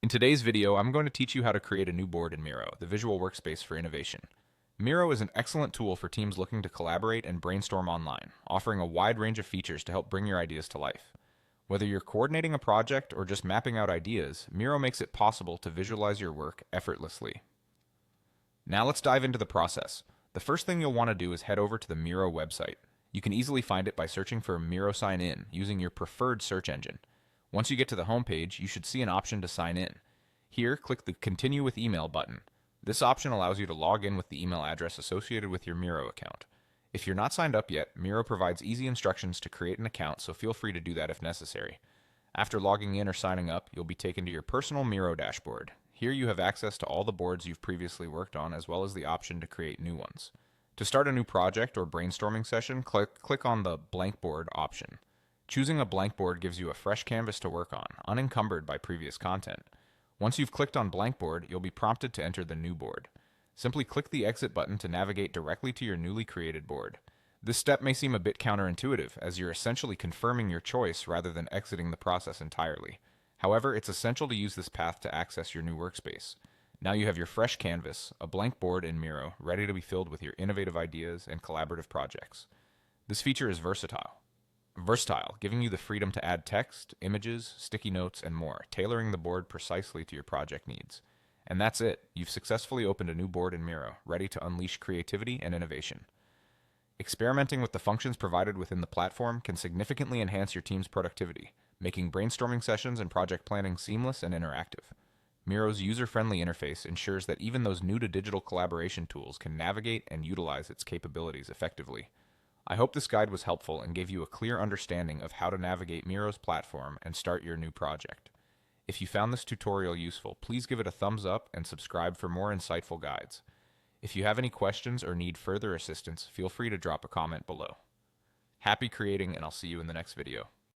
In today's video, I'm going to teach you how to create a new board in Miro, the visual workspace for innovation. Miro is an excellent tool for teams looking to collaborate and brainstorm online, offering a wide range of features to help bring your ideas to life. Whether you're coordinating a project or just mapping out ideas, Miro makes it possible to visualize your work effortlessly. Now let's dive into the process. The first thing you'll want to do is head over to the Miro website. You can easily find it by searching for Miro Sign In using your preferred search engine. Once you get to the homepage, you should see an option to sign in. Here, click the Continue with Email button. This option allows you to log in with the email address associated with your Miro account. If you're not signed up yet, Miro provides easy instructions to create an account, so feel free to do that if necessary. After logging in or signing up, you'll be taken to your personal Miro dashboard. Here you have access to all the boards you've previously worked on, as well as the option to create new ones. To start a new project or brainstorming session, click on the Blank Board option. Choosing a blank board gives you a fresh canvas to work on, unencumbered by previous content. Once you've clicked on Blank Board, you'll be prompted to enter the new board. Simply click the Exit button to navigate directly to your newly created board. This step may seem a bit counterintuitive, as you're essentially confirming your choice rather than exiting the process entirely. However, it's essential to use this path to access your new workspace. Now you have your fresh canvas, a blank board in Miro, ready to be filled with your innovative ideas and collaborative projects. This feature is versatile, giving you the freedom to add text, images, sticky notes, and more, tailoring the board precisely to your project needs. And that's it. You've successfully opened a new board in Miro, ready to unleash creativity and innovation. Experimenting with the functions provided within the platform can significantly enhance your team's productivity, making brainstorming sessions and project planning seamless and interactive. Miro's user-friendly interface ensures that even those new to digital collaboration tools can navigate and utilize its capabilities effectively. I hope this guide was helpful and gave you a clear understanding of how to navigate Miro's platform and start your new project. If you found this tutorial useful, please give it a thumbs up and subscribe for more insightful guides. If you have any questions or need further assistance, feel free to drop a comment below. Happy creating, and I'll see you in the next video.